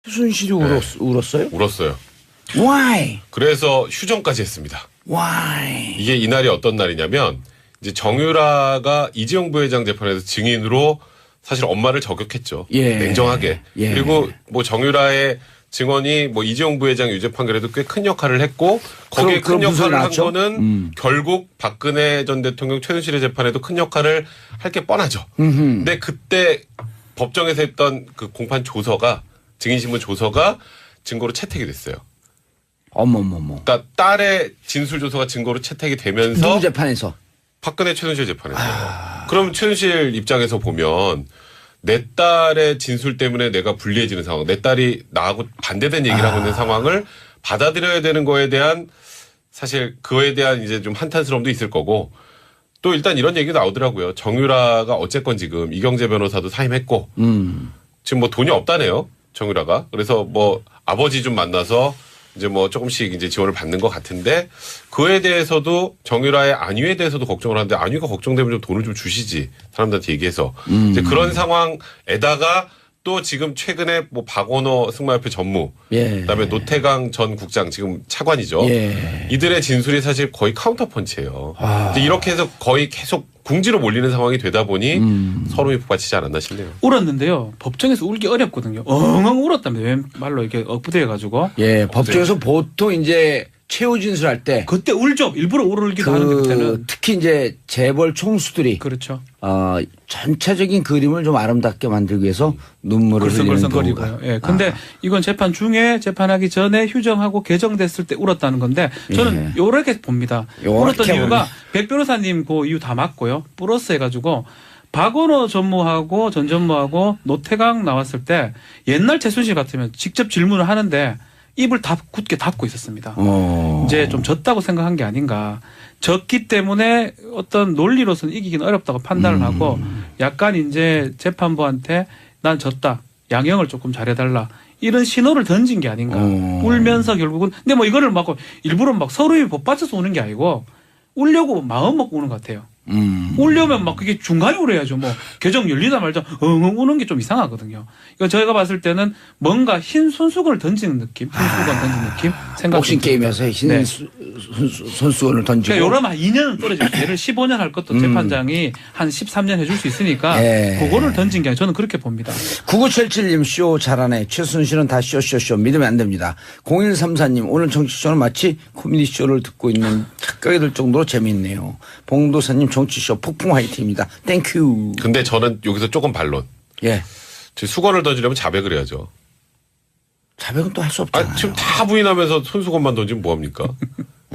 최순실이 울었어요? 울었어요. Why? 그래서 휴정까지 했습니다. Why? 이게 이날이 어떤 날이냐면 이제 정유라가 이재용 부회장 재판에서 증인으로 사실 엄마를 저격했죠. 예. 냉정하게. 예. 그리고 뭐 정유라의 증언이 뭐 이재용 부회장 유죄 판결에도 꽤 큰 역할을 했고 거기에 큰 역할을 한 거는 결국 박근혜 전 대통령 최순실의 재판에도 큰 역할을 할 게 뻔하죠. 근데 그때 법정에서 했던 그 공판 조서가 증인신문 조서가 증거로 채택이 됐어요. 어머머머. 그러니까 딸의 진술 조서가 증거로 채택이 되면서 누구 재판에서? 박근혜 최순실 재판에서. 그럼 최순실 입장에서 보면 내 딸의 진술 때문에 내가 불리해지는 상황, 내 딸이 나하고 반대된 얘기를 하고 있는 상황을 받아들여야 되는 거에 대한 사실 그거에 대한 이제 좀 한탄스러움도 있을 거고 또 일단 이런 얘기가 나오더라고요. 정유라가 어쨌건 지금 이경재 변호사도 사임했고 지금 뭐 돈이 없다네요. 정유라가. 그래서 뭐 아버지 좀 만나서 이제 뭐 조금씩 이제 지원을 받는 것 같은데 그에 대해서도 정유라의 안위에 대해서도 걱정을 하는데 안위가 걱정되면 좀 돈을 좀 주시지 사람들한테 얘기해서 이제 그런 상황에다가 또 지금 최근에 뭐 박원호 승마협회 전무 예. 그다음에 노태강 전 국장 지금 차관이죠. 예. 이들의 진술이 사실 거의 카운터펀치예요. 이제 이렇게 해서 거의 계속 궁지로 몰리는 상황이 되다 보니 서름이 북받치지 않았나 싶네요. 울었는데요. 법정에서 울기 어렵거든요. 엉엉 울었답니다. 웬말로 이렇게 엎드려가지고. 예, 법정에서 보통 이제 최후 진술할 때 그때 울죠. 일부러 울기도 하는데 그때는. 특히 이제 재벌 총수들이 그렇죠. 전체적인 그림을 좀 아름답게 만들기 위해서 눈물을 흘리는 경우가. 걸성거리고요. 예. 근데 이건 재판 중에 재판하기 전에 휴정하고 개정됐을 때 울었다는 건데 저는 요렇게 봅니다. 울었던 이유가 백 변호사님 그 이유 다 맞고요. 플러스 해가지고 박원호 전무하고 전 전무하고 노태강 나왔을 때 옛날 최순실 같으면 직접 질문을 하는데 입을 다 굳게 닫고 있었습니다. 이제 좀 졌다고 생각한 게 아닌가. 졌기 때문에 어떤 논리로서는 이기기는 어렵다고 판단을 하고 약간 이제 재판부한테 난 졌다. 양형을 조금 잘해달라. 이런 신호를 던진 게 아닌가. 울면서 결국은. 근데 뭐 이거를 막 일부러 막 서로에 복받쳐서 우는 게 아니고 울려고 마음 먹고 우는 것 같아요. 울려면 막 그게 중간에 울어야죠. 뭐 개정 열리다 말자 엉엉 우는 게 좀 이상하거든요. 이거 저희가 봤을 때는 뭔가 흰 손수건을 던지는 느낌, 흰수건 던지는 느낌 생각. 복싱 게임에서 흰 네. 손수건을 던지고. 그러니까 요러면 2년은 떨어질 수 있어요. 예를 15년 할 것도 재판장이 한 13년 해줄 수 있으니까 예. 그거를 던진 게 아니라 저는 그렇게 봅니다. 9977님 쇼 잘하네. 최순실은 다 쇼 믿으면 안 됩니다. 0134님 오늘 정치쇼는 마치 코미디 쇼를 듣고 있는 착각이 들 정도로 재미있네요. 봉도사님 정치쇼 폭풍 화이팅입니다. 땡큐. 근데 저는 여기서 조금 반론. 예. 수건을 던지려면 자백을 해야죠. 자백은 또 할 수 없잖아요. 지금 다 부인하면서 손수건만 던지면 뭐합니까?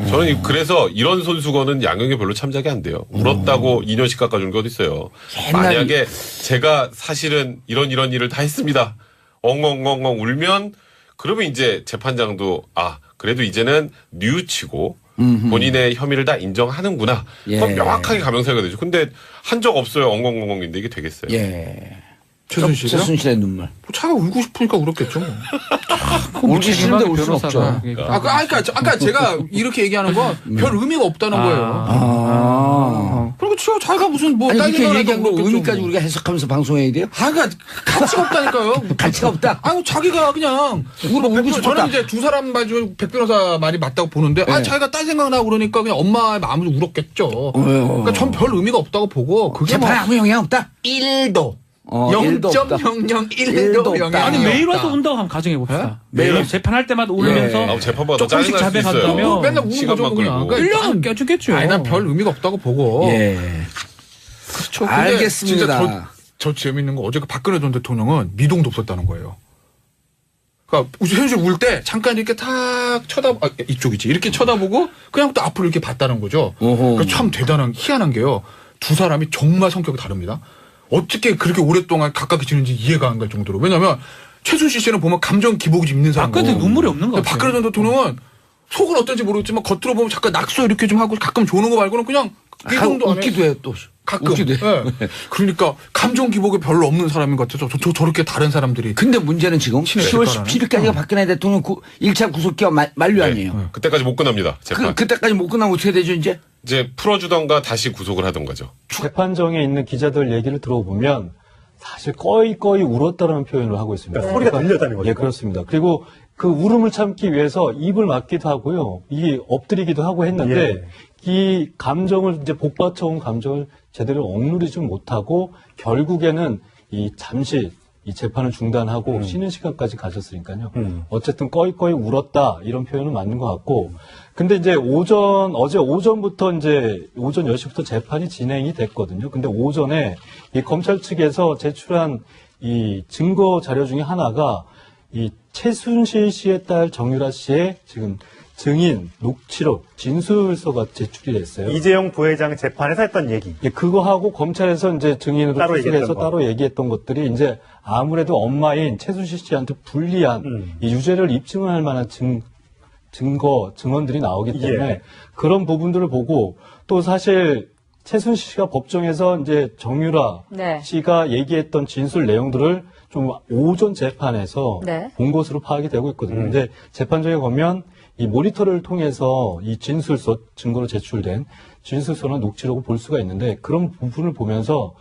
저는 그래서 이런 손수건은 양형에 별로 참작이 안 돼요. 울었다고 2년씩 깎아준 게 어딨어요. 만약에 제가 사실은 이런 일을 다 했습니다. 엉엉엉엉 울면 그러면 이제 재판장도 그래도 이제는 뉘우치고 본인의 혐의를 다 인정하는구나. 예. 그럼 명확하게 가명사가 되죠. 근데 한 적 없어요. 엉엉엉엉인데 이게 되겠어요. 예. 최순실이요? 최순실의 눈물. 뭐 차가 울고 싶으니까 울었겠죠. 뭐. 울기 싫은데 울 수는 없죠. 아까 제가 이렇게 얘기하는 건 별 의미가 없다는 거예요. 그리고 자기가 무슨 뭐 아니 딸린 그렇게 거라도 얘기한 거 그렇겠죠, 의미까지 뭐. 우리가 해석하면서 방송해야 돼요? 그러니까 가치가 없다니까요. 가치가 없다. 아니 자기가 그냥 울고 싶었다. 저는 이제 두 사람 말중 백 변호사 말이 맞다고 보는데 자기가 딸 생각나고 그러니까 그냥 엄마의 마음을 울었겠죠. 그러니까 전 별 의미가 없다고 보고 그게 재판에 아무 영향 없다? 1도. 0.001도 0.001도 영향. 아니 매일 와서 운다고 한번 가정해 봅시다. 매일 재판할 때마다 울면서 재판보다 조금씩 짜증날 수 있어요. 자백한다면 맨날 우는 거죠 시간만 그냥. 끌고. 1년은 깨주겠죠. 아니 난 별 의미가 없다고 보고. 예. 그렇죠. 근데 알겠습니다. 진짜 저 재밌는 거 어제 그 박근혜 전 대통령은 미동도 없었다는 거예요. 그러니까 현실 울 때 잠깐 이렇게 탁 이쪽이지 이렇게 쳐다보고 그냥 또 앞으로 이렇게 봤다는 거죠. 그러니까 참 희한한 게요. 두 사람이 정말 성격이 다릅니다. 어떻게 그렇게 오랫동안 가깝게 지는지 이해가 안 갈 정도로. 왜냐하면 최순실 씨는 보면 감정 기복이 좀 있는 사람. 박근혜 눈물이 없는 것 같아요. 박근혜 전 대통령은 속은 어떤지 모르겠지만 겉으로 보면 잠깐 낙서 이렇게 좀 하고 가끔 조는 거 말고는 그냥 미동도 안 해. 웃기도 해 또. 가끔. 웃기도 해. 네. 그러니까 감정 기복이 별로 없는 사람인 것 같아서 저렇게 다른 사람들이. 근데 문제는 지금 10월 17일까지가 박근혜 대통령 1차 구속기가 만료 아니에요. 그때까지 못 끝납니다. 재판. 그때까지 못 끝나면 어떻게 되죠 이제? 이제 풀어주던가 다시 구속을 하던 거죠. 재판정에 있는 기자들 얘기를 들어보면 사실 꺼이꺼이 울었다라는 표현을 하고 있습니다. 그러니까 소리가 들렸다는 거죠. 예, 그렇습니다. 그리고 그 울음을 참기 위해서 입을 막기도 하고요. 이게 엎드리기도 하고 했는데 이 감정을 이제 복받쳐온 감정을 제대로 억누르지 못하고 결국에는 이 잠시 이 재판을 중단하고 쉬는 시간까지 가졌으니까요. 어쨌든 꺼이꺼이 울었다 이런 표현은 맞는 것 같고. 근데 이제 어제 오전부터 이제 오전 10시부터 재판이 진행이 됐거든요. 근데 오전에 이 검찰 측에서 제출한 이 증거 자료 중에 하나가 이 최순실 씨의 딸 정유라 씨의 지금 증인, 녹취록, 진술서가 제출이 됐어요. 이재용 부회장 재판에서 했던 얘기. 예, 그거하고 검찰에서 이제 증인으로 따로 출석해서 얘기했던 따로 얘기했던 것들이 이제 아무래도 엄마인 최순실 씨한테 불리한 이 유죄를 입증할 만한 증언들이 나오기 때문에 그런 부분들을 보고 또 사실 최순실 씨가 법정에서 이제 정유라 네. 씨가 얘기했던 진술 내용들을 좀 오전 재판에서 네. 본 것으로 파악이 되고 있거든요. 근데 재판정에 보면 이 모니터를 통해서 이 진술서, 증거로 제출된 진술서나 녹취록을 볼 수가 있는데 그런 부분을 보면서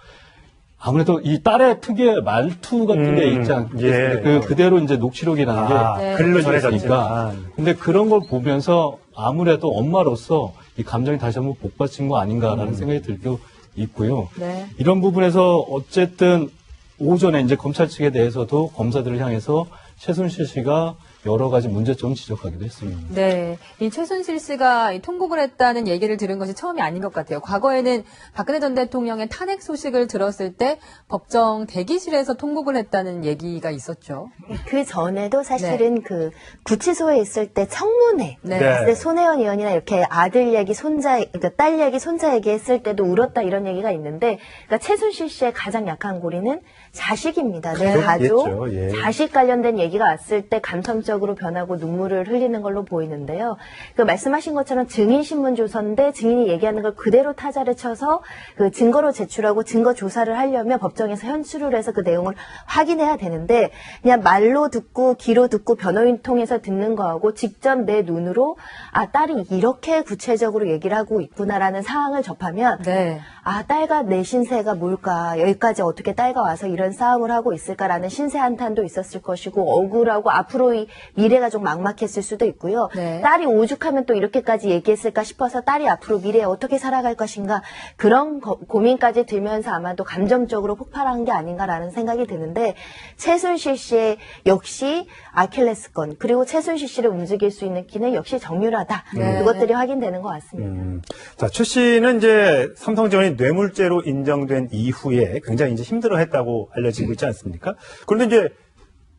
아무래도 이 딸의 특유의 말투 같은 게 있지 않겠습니까? 그대로 이제 녹취록이라는 게 글로 있으니까. 전해졌지만. 근데 그런 걸 보면서 아무래도 엄마로서 이 감정이 다시 한번 복받친 거 아닌가라는 생각이 들고 있고요. 네. 이런 부분에서 어쨌든 오전에 이제 검찰 측에 대해서도 검사들을 향해서 최순실 씨가 여러 가지 문제점을 지적하기도 했습니다. 네. 이 최순실 씨가 이 통곡을 했다는 얘기를 들은 것이 처음이 아닌 것 같아요. 과거에는 박근혜 전 대통령의 탄핵 소식을 들었을 때 법정 대기실에서 통곡을 했다는 얘기가 있었죠. 그 전에도 사실은 그 구치소에 있을 때 청문회, 네. 그때 손혜원 의원이나 이렇게 아들 얘기, 그러니까 딸 얘기, 손자 얘기 했을 때도 울었다 이런 얘기가 있는데, 그러니까 최순실 씨의 가장 약한 고리는 자식입니다. 내 가족, 자식 관련된 얘기가 왔을 때 감성적으로 변하고 눈물을 흘리는 걸로 보이는데요. 그 말씀하신 것처럼 증인신문 조서인데 증인이 얘기하는 걸 그대로 타자를 쳐서 그 증거로 제출하고 증거 조사를 하려면 법정에서 현출을 해서 그 내용을 확인해야 되는데 그냥 말로 듣고 귀로 듣고 변호인 통해서 듣는 거하고 직접 내 눈으로 아 딸이 이렇게 구체적으로 얘기를 하고 있구나라는 상황을 접하면 네. 아 딸과 내 신세가 뭘까 여기까지 어떻게 딸과 와서 이런 싸움을 하고 있을까라는 신세 한탄도 있었을 것이고 억울하고 앞으로의 미래가 좀 막막했을 수도 있고요. 네. 딸이 오죽하면 또 이렇게까지 얘기했을까 싶어서 딸이 앞으로 미래에 어떻게 살아갈 것인가 그런 고민까지 들면서 아마도 감정적으로 폭발한 게 아닌가라는 생각이 드는데 최순실 씨의 역시 아킬레스건 그리고 최순실 씨를 움직일 수 있는 키는 역시 정유라다. 네. 그것들이 확인되는 것 같습니다. 자, 최 씨는 이제 삼성지원이 뇌물죄로 인정된 이후에 굉장히 이제 힘들어했다고 알려지고 있지 않습니까? 그런데 이제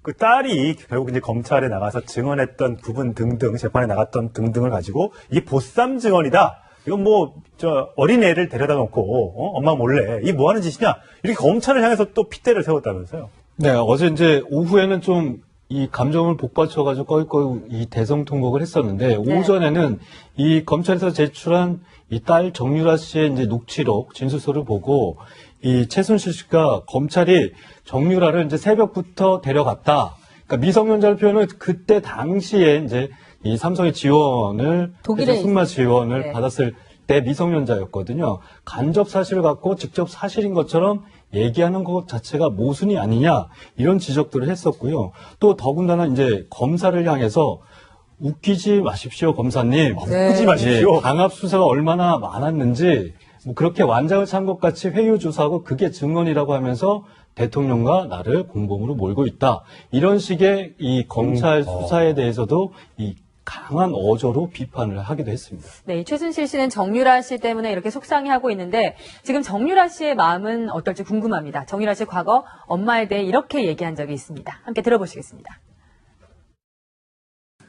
그 딸이 결국 이제 검찰에 나가서 증언했던 부분 등등, 재판에 나갔던 등등을 가지고 이게 보쌈 증언이다. 이건 뭐, 어린애를 데려다 놓고, 엄마 몰래, 이게 뭐 하는 짓이냐? 이렇게 검찰을 향해서 또 핏대를 세웠다면서요. 네, 어제 이제 오후에는 좀 이 감정을 복받쳐가지고 꺼이꺼이 이 대성통곡을 했었는데, 네. 오전에는 이 검찰에서 제출한 이 딸 정유라 씨의 이제 녹취록, 진술서를 보고, 이 최순실 씨가 검찰이 정유라를 이제 새벽부터 데려갔다. 그러니까 미성년자를 표현을 그때 당시에 이제 이 삼성의 지원을, 독일에 승마 지원을 네. 받았을 때 미성년자였거든요. 간접 사실을 갖고 직접 사실인 것처럼 얘기하는 것 자체가 모순이 아니냐 이런 지적들을 했었고요. 또 더군다나 이제 검사를 향해서 웃기지 마십시오 검사님. 네. 웃지 마십시오. 강압 수사가 얼마나 많았는지 뭐 그렇게 완장을 찬 것 같이 회유 조사하고 그게 증언이라고 하면서 대통령과 나를 공범으로 몰고 있다. 이런 식의 이 검찰 수사에 대해서도 이 강한 어조로 비판을 하기도 했습니다. 네, 이 최순실 씨는 정유라 씨 때문에 이렇게 속상해하고 있는데 지금 정유라 씨의 마음은 어떨지 궁금합니다. 정유라 씨 과거 엄마에 대해 이렇게 얘기한 적이 있습니다. 함께 들어보시겠습니다.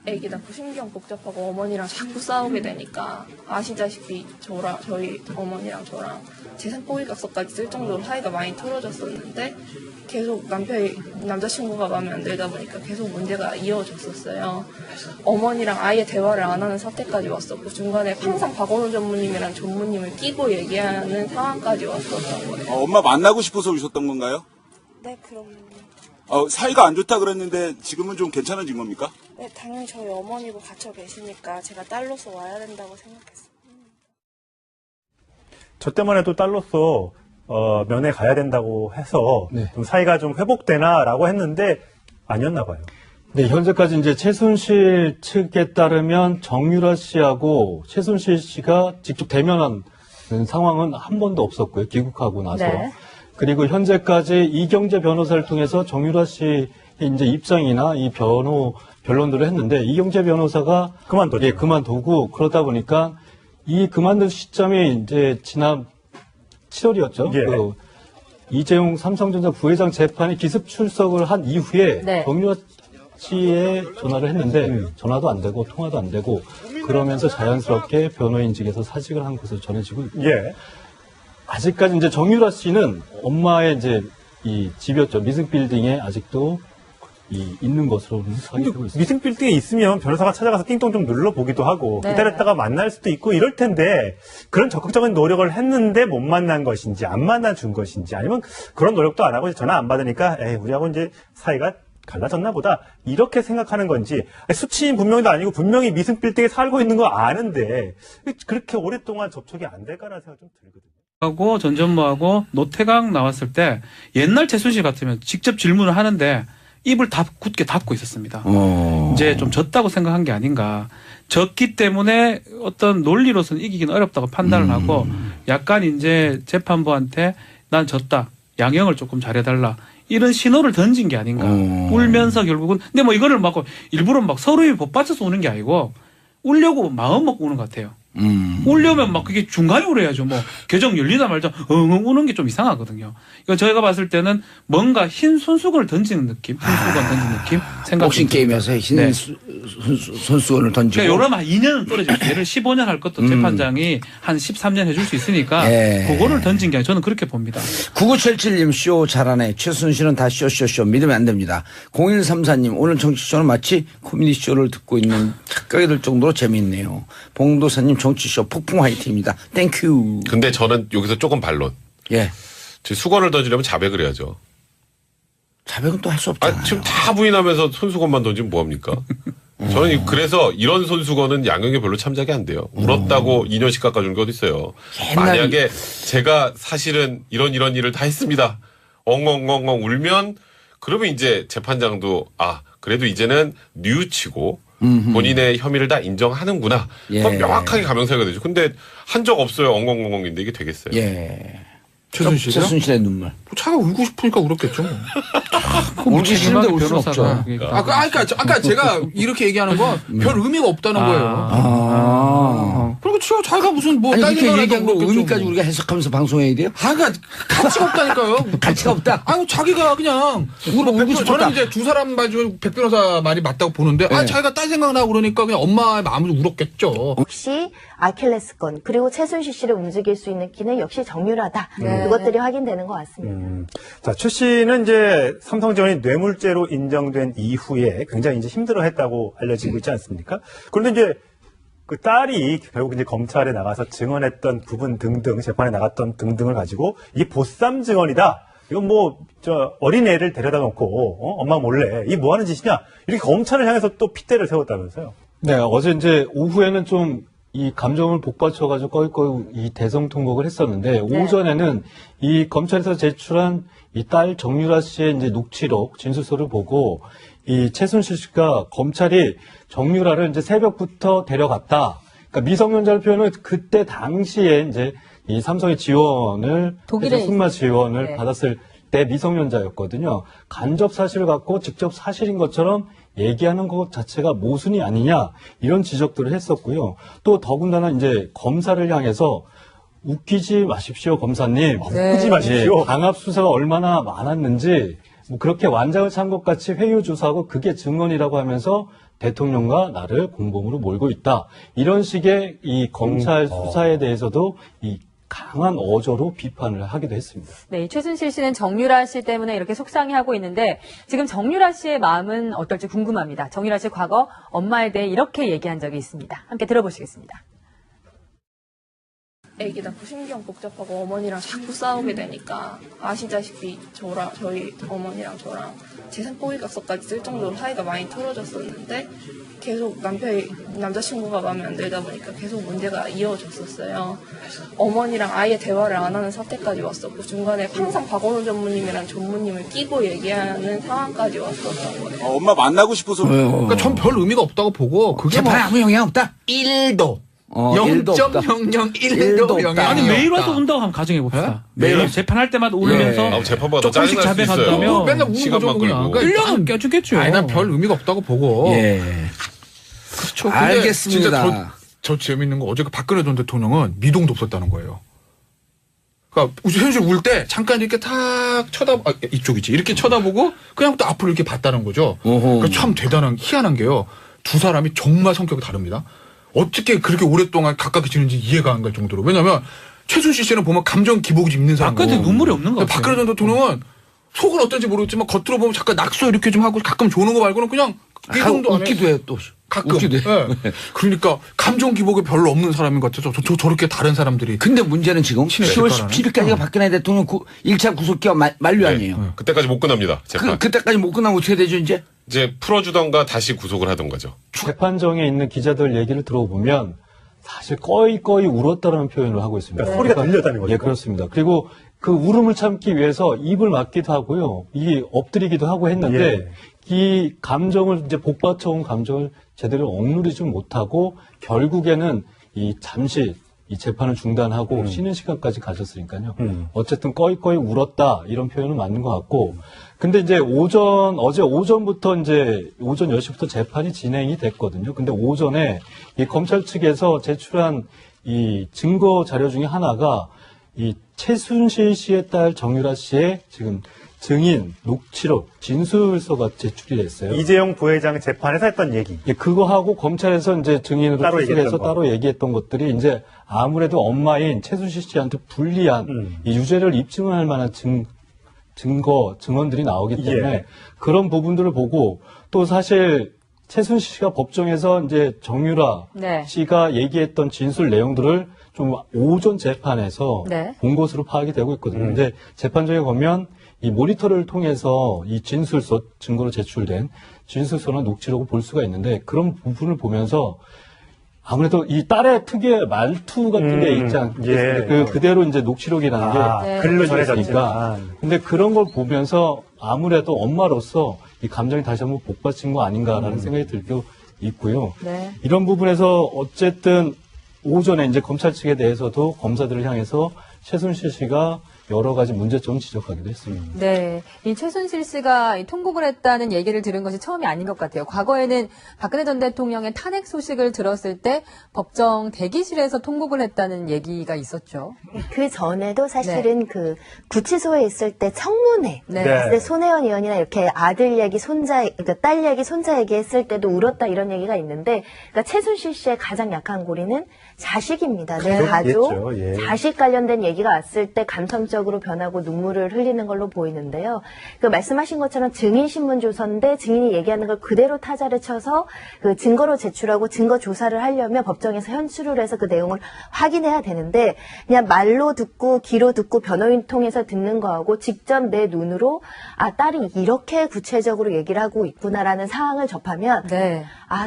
애기 낳고 신경 복잡하고 어머니랑 자꾸 싸우게 되니까 아시다시피 저희 어머니랑 저랑 재산 포기각서까지 쓸 정도로 사이가 많이 틀어졌었는데 계속 남자친구가 마음에 안 들다 보니까 계속 문제가 이어졌었어요. 어머니랑 아예 대화를 안 하는 사태까지 왔었고 중간에 항상 박원호 전무님이랑 전무님을 끼고 얘기하는 상황까지 왔었던 거예요. 엄마 만나고 싶어서 오셨던 건가요? 네, 그럼. 사이가 안 좋다 그랬는데 지금은 좀 괜찮아진 겁니까? 네, 당연히 저희 어머니도 갇혀 계시니까 제가 딸로서 와야 된다고 생각했어요. 저 때만 해도 딸로서 면회 가야 된다고 해서 네. 좀 사이가 좀 회복되나라고 했는데 아니었나 봐요. 네, 현재까지 이제 최순실 측에 따르면 정유라 씨하고 최순실 씨가 직접 대면한 상황은 한 번도 없었고요. 귀국하고 나서. 네. 그리고 현재까지 이경재 변호사를 통해서 정유라 씨의 이제 입장이나 이 변론들을 했는데 이경재 변호사가 그만뒀죠. 예, 그만두고 그러다 보니까 이 그만둔 시점이 이제 지난 7월이었죠. 예. 그 이재용 삼성전자 부회장 재판에 기습 출석을 한 이후에 네. 정유라 씨에 전화를 했는데 전화도 안 되고 통화도 안 되고 그러면서 자연스럽게 변호인직에서 사직을 한 것으로 전해지고 있고 예. 아직까지 이제 정유라 씨는 엄마의 이제 이 집이었죠. 미승빌딩에 아직도 있는 것으로 확인되고 있습니다. 미팅 빌딩에 있으면 변호사가 찾아가서 띵동 좀 눌러보기도 하고 네. 기다렸다가 만날 수도 있고 이럴 텐데 그런 적극적인 노력을 했는데 못 만난 것인지 안 만나준 것인지 아니면 그런 노력도 안 하고 전화 안 받으니까 에이 우리하고 이제 사이가 갈라졌나 보다 이렇게 생각하는 건지 수치인 분명히도 아니고 분명히 미승 빌딩에 살고 있는 거 아는데 그렇게 오랫동안 접촉이 안 될까라는 생각이 좀 들거든요. 하고 전 전무하고 노태강 나왔을 때 옛날 최순실 같으면 직접 질문을 하는데 입을 다 굳게 닫고 있었습니다. 이제 좀 졌다고 생각한 게 아닌가. 졌기 때문에 어떤 논리로서는 이기기는 어렵다고 판단을 하고 약간 이제 재판부한테 난 졌다. 양형을 조금 잘해달라. 이런 신호를 던진 게 아닌가. 울면서 결국은 근데 뭐 이거를 막 일부러 막 서로에 복받쳐서 우는 게 아니고 울려고 마음 먹고 우는 것 같아요. 울려면 막 그게 중간에 울어야죠. 뭐 개정 열리다 말자 엉엉 우는 게 좀 이상하거든요. 이거 저희가 봤을 때는 뭔가 흰 손수건을 던지는 느낌, 흰수건 던지는 느낌 생각. 복싱 게임에서 흰 네. 손수건을 던지고. 그러니까 요런 한 2년은 떨어졌어요. 얘를 15년 할 것도 재판장이 한 13년 해줄 수 있으니까 예. 그거를 던진 게 아니라 저는 그렇게 봅니다. 9977님 쇼 잘하네. 최순실은 다 쇼쇼쇼 믿으면 안 됩니다. 0134님 오늘 정치쇼는 마치 코미디 쇼를 듣고 있는 착각이 들 정도로 재미있네요. 봉도사님 정치쇼 폭풍 화이팅입니다. 땡큐. 근데 저는 여기서 조금 반론. 예. 수건을 던지려면 자백을 해야죠. 자백은 또 할 수 없잖아요. 지금 다 부인하면서 손수건만 던지면 뭐합니까? 저는 그래서 이런 손수건은 양형에 별로 참작이 안 돼요. 울었다고 2년씩 깎아준 게 어딨어요. 만약에 제가 사실은 이런 일을 다 했습니다. 엉엉엉엉 울면 그러면 이제 재판장도 그래도 이제는 뉘우치고 본인의 혐의를 다 인정하는구나. 예. 그럼 명확하게 가명사가 되죠. 근데 한 적 없어요. 엉엉엉엉인데 이게 되겠어요. 예. 최순실이요? 최순실의 눈물. 차가 울고 싶으니까 울었겠죠. 뭐. 울기 싫은데 울 수는 없죠. 아까 제가 이렇게 얘기하는 건 별 의미가 없다는 거예요. 그리고 자기가 무슨 뭐 아니 딸기 그렇게 하나 얘기한 거 울었겠죠, 의미까지 뭐. 우리가 해석하면서 방송해야 돼요? 그러니까 가치가 없다니까요. 가치가 없다. 아니 자기가 그냥 울고 싶었다. 저는 이제 두 사람 말중 백 변호사 말이 맞다고 보는데 자기가 딸 생각나고 그러니까 그냥 엄마의 마음을 울었겠죠. 역시 아킬레스건 그리고 최순실 씨를 움직일 수 있는 키는 역시 정유라다. 그것들이 확인되는 것 같습니다. 자, 최 씨는 이제 삼성 지원이 뇌물죄로 인정된 이후에 굉장히 이제 힘들어했다고 알려지고 있지 않습니까? 그런데 이제 그 딸이 결국 이제 검찰에 나가서 증언했던 부분 등등, 재판에 나갔던 등등을 가지고 이게 보쌈 증언이다. 이건 뭐, 어린애를 데려다 놓고, 엄마 몰래, 이게 뭐 하는 짓이냐? 이렇게 검찰을 향해서 또 핏대를 세웠다면서요. 네, 어제 이제 오후에는 좀 이 감정을 복받쳐가지고 꺼이꺼이 이 대성통곡을 했었는데 오전에는 이 검찰에서 제출한 이 딸 정유라 씨의 이제 녹취록 진술서를 보고 이 최순실 씨가 검찰이 정유라를 이제 새벽부터 데려갔다. 그러니까 미성년자를 표현은 그때 당시에 이제 이 삼성의 지원을 독일에 승마 지원을 네. 받았을 때 미성년자였거든요. 간접 사실을 갖고 직접 사실인 것처럼 얘기하는 것 자체가 모순이 아니냐 이런 지적들을 했었고요. 또 더군다나 이제 검사를 향해서 웃기지 마십시오 검사님. 웃기지 마십시오. 강압 수사가 얼마나 많았는지 뭐 그렇게 완장을 찬 것 같이 회유 조사하고 그게 증언이라고 하면서 대통령과 나를 공범으로 몰고 있다. 이런 식의 이 검찰 수사에 대해서도 이 강한 어조로 비판을 하기도 했습니다. 네, 최순실 씨는 정유라 씨 때문에 이렇게 속상해하고 있는데 지금 정유라 씨의 마음은 어떨지 궁금합니다. 정유라 씨 과거 엄마에 대해 이렇게 얘기한 적이 있습니다. 함께 들어보시겠습니다. 애기 낳고 신경 복잡하고 어머니랑 자꾸 싸우게 되니까 아시다시피 저희 어머니랑 저랑 재산 포기각서까지 쓸 정도로 사이가 많이 틀어졌었는데 계속 남자친구가 마음에 안 들다 보니까 계속 문제가 이어졌었어요. 어머니랑 아예 대화를 안 하는 사태까지 왔었고 중간에 항상 박원호 전무님이랑 전무님을 끼고 얘기하는 상황까지 왔었던 거예요. 엄마 만나고 싶어서. 그러니까 전 별 의미가 없다고 보고 그게 뭐 재판에 아무 영향 없다. 1도. 일도 없다. 0.001도 영향. 아니 매일 와서 운다고 한번 가정해 봅시다. 매일 재판할 때마다 울면서 아, 재판보다 조금씩 짜증날 수 있어요. 자백한다면 맨날 우는 시간만 거죠 그냥. 끌고. 1년은 깨주겠죠. 아니 난 별 의미가 없다고 보고. 예. 그렇죠. 근데 알겠습니다. 진짜 저 재밌는 거 어제 그 박근혜 전 대통령은 미동도 없었다는 거예요. 그러니까 현실 울 때 잠깐 이렇게 탁 이쪽이지 이렇게 쳐다보고 그냥 또 앞으로 이렇게 봤다는 거죠. 그러니까 참 희한한 게요. 두 사람이 정말 성격이 다릅니다. 어떻게 그렇게 오랫동안 가깝게 지는지 이해가 안 갈 정도로. 왜냐하면 최순실 씨는 보면 감정 기복이 좀 있는 사람이고. 박근혜 눈물이 없는 것 같아요. 박근혜 전 대통령은 속은 어떤지 모르겠지만 겉으로 보면 잠깐 낙서 이렇게 좀 하고 가끔 조는 거 말고는 그냥 이 정도 안 해. 웃기도 해요 또. 가끔. 웃기도 해요. 예. 그러니까 감정 기복이 별로 없는 사람인 것 같아서 저렇게 다른 사람들이. 근데 문제는 지금 친해 10월 대가라네. 17일까지가 박근혜 대통령 1차 구속기간 만료 아니에요. 네. 그때까지 못 끝납니다. 재판. 그때까지 못 끝나면 어떻게 되죠 이제? 이제 풀어주던가 다시 구속을 하던 거죠. 재판정에 있는 기자들 얘기를 들어보면 사실 꺼이 울었다라는 표현을 하고 있습니다. 그러니까 소리가 들렸다는 거죠. 예, 그렇습니다. 그리고 그 울음을 참기 위해서 입을 막기도 하고요. 이게 엎드리기도 하고 했는데 이 감정을 이제 복받쳐온 감정을 제대로 억누르지 못하고 결국에는 잠시 이 재판을 중단하고 쉬는 시간까지 가졌으니까요. 어쨌든 꺼이 울었다 이런 표현은 맞는 것 같고. 근데 이제 어제 오전부터 이제 오전 10시부터 재판이 진행이 됐거든요. 근데 오전에 이 검찰 측에서 제출한 이 증거 자료 중에 하나가 이 최순실 씨의 딸 정유라 씨의 지금 증인 녹취록 진술서가 제출이 됐어요. 이재용 부회장 재판에서 했던 얘기. 예, 그거하고 검찰에서 이제 증인으로 따로 추출해서 얘기했던 거. 따로 얘기했던 것들이 이제 아무래도 엄마인 최순실 씨한테 불리한 이 유죄를 입증할 만한 증언들이 나오기 때문에 그런 부분들을 보고 또 사실 최순실 씨가 법정에서 이제 정유라 씨가 얘기했던 진술 내용들을 좀 오전 재판에서 본 것으로 파악이 되고 있거든요. 근데 재판정에 보면 이 모니터를 통해서 이 진술서, 증거로 제출된 진술서나 녹취록을 볼 수가 있는데 그런 부분을 보면서 아무래도 이 딸의 특유의 말투 같은 게 있지 않겠습니까? 그대로 이제 녹취록이라는 게 글로 전해졌으니까. 근데 그런 걸 보면서 아무래도 엄마로서 이 감정이 다시 한번 복받친 거 아닌가라는 생각이 들고 있고요. 이런 부분에서 어쨌든 오전에 이제 검찰 측에 대해서도 검사들을 향해서 최순실 씨가 여러 가지 문제점을 지적하기도 했습니다. 네. 이 최순실 씨가 통곡을 했다는 얘기를 들은 것이 처음이 아닌 것 같아요. 과거에는 박근혜 전 대통령의 탄핵 소식을 들었을 때 법정 대기실에서 통곡을 했다는 얘기가 있었죠. 그 전에도 사실은 그 구치소에 있을 때 청문회 했을 때 손혜원 의원이나 이렇게 아들 얘기, 그러니까 딸 얘기, 손자 얘기 했을 때도 울었다 이런 얘기가 있는데, 그러니까 최순실 씨의 가장 약한 고리는 자식입니다. 내 가족, 자식 관련된 얘기가 왔을 때 감성적으로 변하고 눈물을 흘리는 걸로 보이는데요. 그 말씀하신 것처럼 증인 신문 조서인데 증인이 얘기하는 걸 그대로 타자를 쳐서 그 증거로 제출하고 증거 조사를 하려면 법정에서 현수를 해서 그 내용을 확인해야 되는데 그냥 말로 듣고 귀로 듣고 변호인 통해서 듣는 거하고 직접 내 눈으로 딸이 이렇게 구체적으로 얘기를 하고 있구나라는 상황을 접하면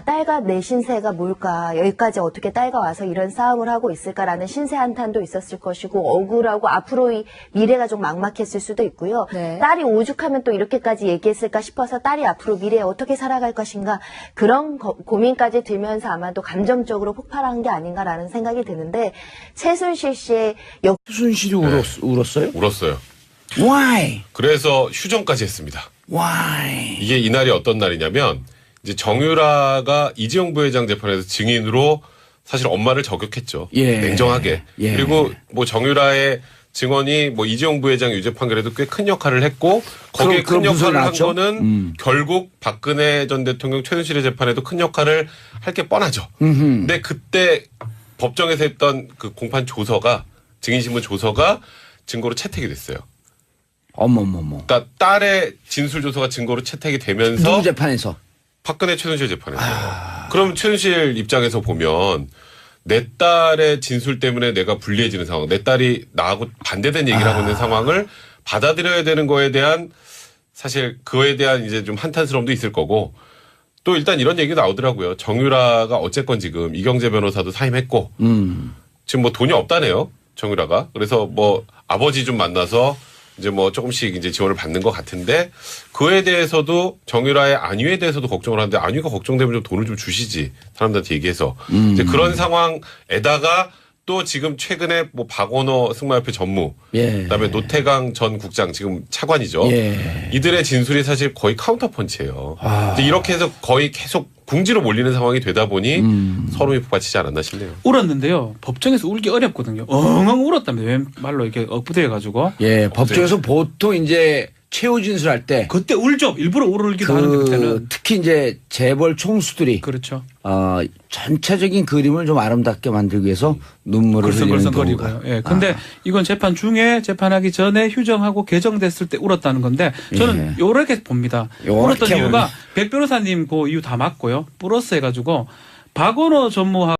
딸과 내 신세가 뭘까, 여기까지 어떻게 딸과 와서 이런 싸움을 하고 있을까라는 신세 한탄도 있었을 것이고 억울하고 앞으로의 미래가 좀 막막했을 수도 있고요. 딸이 오죽하면 또 이렇게까지 얘기했을까 싶어서 딸이 앞으로 미래에 어떻게 살아갈 것인가 그런 고민까지 들면서 아마도 감정적으로 폭발한 게 아닌가라는 생각이 드는데 최순실 씨의 최순실이 울었어요? 울었어요. Why? 그래서 휴정까지 했습니다. Why? 이게 이날이 어떤 날이냐면 이제 정유라가 이재용 부회장 재판에서 증인으로 사실 엄마를 저격했죠. 냉정하게. 그리고 뭐 정유라의 증언이 뭐 이재용 부회장 유죄 판결에도 꽤 큰 역할을 했고 거기에 큰 역할을 한 거는 결국 박근혜 전 대통령 최순실의 재판에도 큰 역할을 할 게 뻔하죠. 근데 그때 법정에서 했던 그 공판 조서가 증인신문 조서가 증거로 채택이 됐어요. 어머머머. 그러니까 딸의 진술 조서가 증거로 채택이 되면서 누구 재판에서? 박근혜 최순실 재판에서. 그럼 최순실 입장에서 보면 내 딸의 진술 때문에 내가 불리해지는 상황, 내 딸이 나하고 반대된 얘기를 하고 있는 상황을 받아들여야 되는 거에 대한 사실 그거에 대한 이제 좀 한탄스러움도 있을 거고 또 일단 이런 얘기도 나오더라고요. 정유라가 어쨌건 지금 이경재 변호사도 사임했고 지금 뭐 돈이 없다네요. 정유라가. 그래서 뭐 아버지 좀 만나서 이제 뭐 조금씩 이제 지원을 받는 것 같은데 그에 대해서도 정유라의 안위에 대해서도 걱정을 하는데 안위가 걱정되면 좀 돈을 좀 주시지 사람들한테 얘기해서 이제 그런 상황에다가 또 지금 최근에 뭐 박원호 승마협회 전무, 그다음에 노태강 전 국장 지금 차관이죠. 이들의 진술이 사실 거의 카운터펀치예요. 이제 이렇게 해서 거의 계속 궁지로 몰리는 상황이 되다 보니 서름이 북받치지 않았나 싶네요. 울었는데요. 법정에서 울기 어렵거든요. 엉엉 울었답니다. 왼말로 이렇게 엎드려가지고. 예, 법정에서 보통 이제 최후 진술할 때 그때 울죠. 일부러 울기도 하는데 그때는. 특히 이제 재벌 총수들이 그렇죠. 전체적인 그림을 좀 아름답게 만들기 위해서 눈물을 흘리는 걸성걸성거리고요. 예. 근데 이건 재판 중에 재판하기 전에 휴정하고 개정됐을 때 울었다는 건데 저는 요렇게 봅니다. 울었던 이유가 백 변호사님 그 이유 다 맞고요. 플러스 해가지고 박원호 전무하고